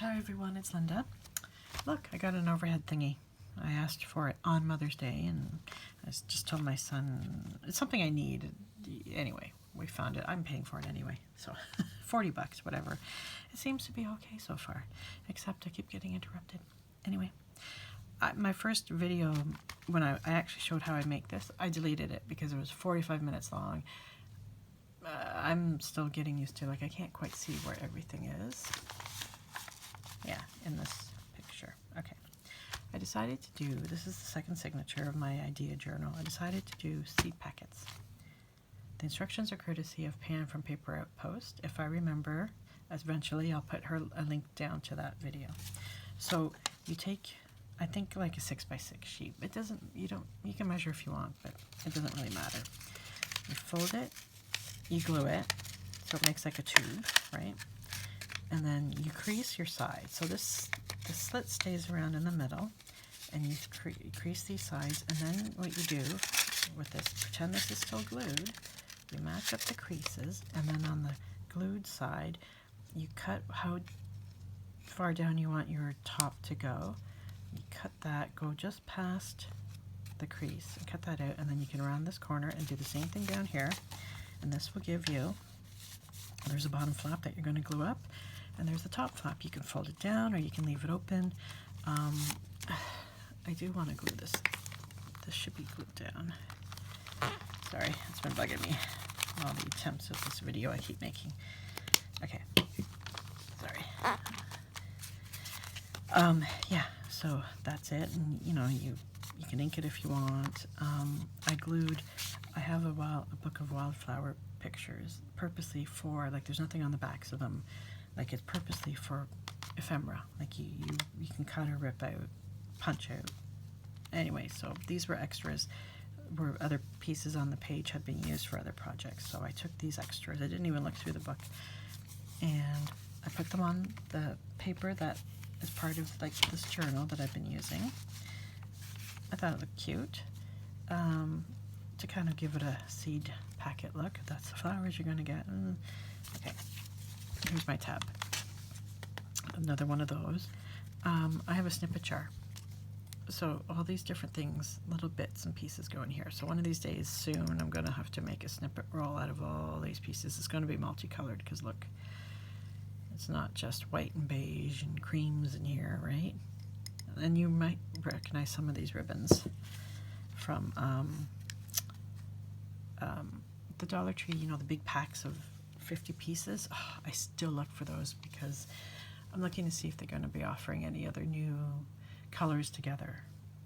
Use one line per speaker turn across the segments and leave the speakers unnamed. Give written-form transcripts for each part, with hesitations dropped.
Hi everyone, it's Linda. Look, I got an overhead thingy. I asked for it on Mother's Day and I just told my son it's something I need. Anyway, we found it. I'm paying for it anyway, so 40 bucks, whatever. It seems to be okay so far, except I keep getting interrupted. Anyway, my first video, when I actually showed how I make this, I deleted it because it was 45 minutes long. I'm still getting used to, like, I can't quite see where everything is. Yeah, in this picture. Okay. I decided to do, this is the second signature of my idea journal. I decided to do seed packets. The instructions are courtesy of Pam from Paper Outpost. If I remember, eventually I'll put a link down to that video. So you take, I think, like a 6x6 sheet. It doesn't, you can measure if you want, but it doesn't really matter. You fold it, you glue it, so it makes like a tube, right? And then you crease your sides. So the slit stays around in the middle, and you crease these sides. And then what you do with this, pretend this is still glued. You match up the creases, and then on the glued side, you cut how far down you want your top to go. You cut that, go just past the crease, and cut that out, and then you can round this corner and do the same thing down here. And this will give you, there's a bottom flap that you're going to glue up, and there's the top flap. You can fold it down or you can leave it open. I do want to glue this. This should be glued down. Sorry, it's been bugging me. All the attempts of this video I keep making. Okay, sorry. Yeah, so that's it. And you know, you can ink it if you want. I have a book of wildflower pictures purposely for, like, there's nothing on the backs of them. Like, it's purposely for ephemera. Like, you can cut or rip out, punch out. Anyway, so these were extras, where other pieces on the page had been used for other projects. So I took these extras. I didn't even look through the book. And I put them on the paper that is part of, like, this journal that I've been using. I thought it looked cute. To kind of give it a seed packet look. That's the flowers you're going to get. Okay, here's my tab. Another one of those. I have a snippet jar. So all these different things, little bits and pieces go in here. So one of these days soon, I'm going to have to make a snippet roll out of all these pieces. It's going to be multicolored because, look, it's not just white and beige and creams in here, right? And you might recognize some of these ribbons from the Dollar Tree, you know, the big packs of 50 pieces. Oh, I still look for those because I'm looking to see if they're going to be offering any other new colors together.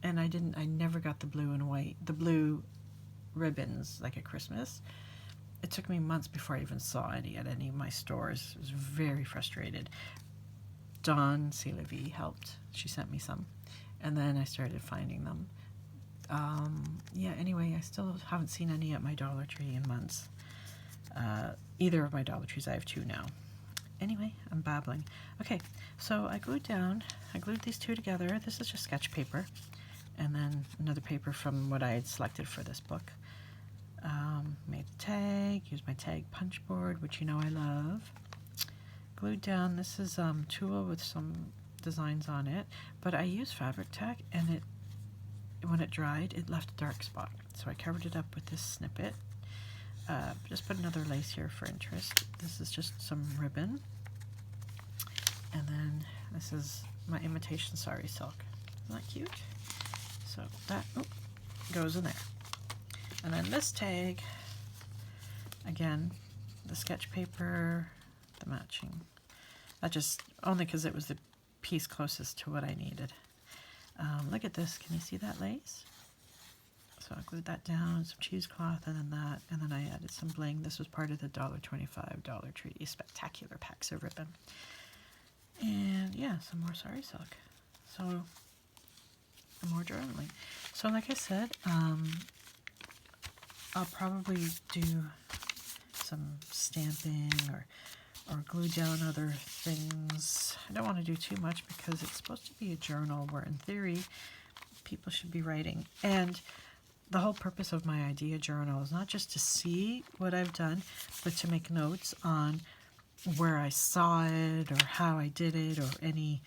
And I never got the blue and white, the blue ribbons like at Christmas. It took me months before I even saw any at any of my stores. I was very frustrated. Dawn CLV helped. She sent me some. And then I started finding them. Yeah, anyway, I still haven't seen any at my Dollar Tree in months. Either of my Dollar Trees. I have two now. Anyway, I'm babbling. Okay, so I glued these two together. This is just sketch paper. And then another paper from what I had selected for this book. Made the tag, used my tag punch board, which you know I love. Glued down, this is tulle with some designs on it. But I used fabric tack, and when it dried, it left a dark spot. So I covered it up with this snippet. Just put another lace here for interest. This is just some ribbon. And then this is my imitation sari silk. Isn't that cute? So that goes in there. And then this tag, again, the sketch paper, the matching. That just, only because it was the piece closest to what I needed. Look at this. Can you see that lace? So I glued that down, some cheesecloth, and then that, and then I added some bling. This was part of the $1.25 Dollar Tree spectacular packs of ribbon. And yeah, some more sari silk. So more journaling. So like I said, I'll probably do some stamping or glue down other things. I don't want to do too much because it's supposed to be a journal where, in theory, people should be writing. And the whole purpose of my idea journal is not just to see what I've done, but to make notes on where I saw it or how I did it or any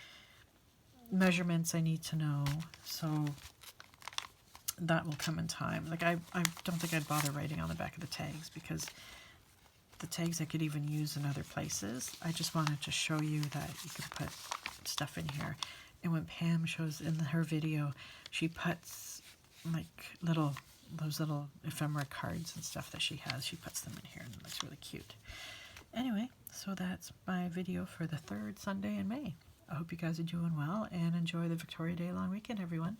measurements I need to know. So that will come in time. Like I don't think I'd bother writing on the back of the tags because the tags I could even use in other places. I just wanted to show you that you can put stuff in here. And when Pam shows in her video, she puts like those little ephemera cards and stuff that she has. She puts them in here and it looks really cute. Anyway, so that's my video for the third Sunday in May. I hope you guys are doing well and enjoy the Victoria Day long weekend, everyone.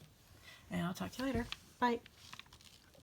And I'll talk to you later. Bye.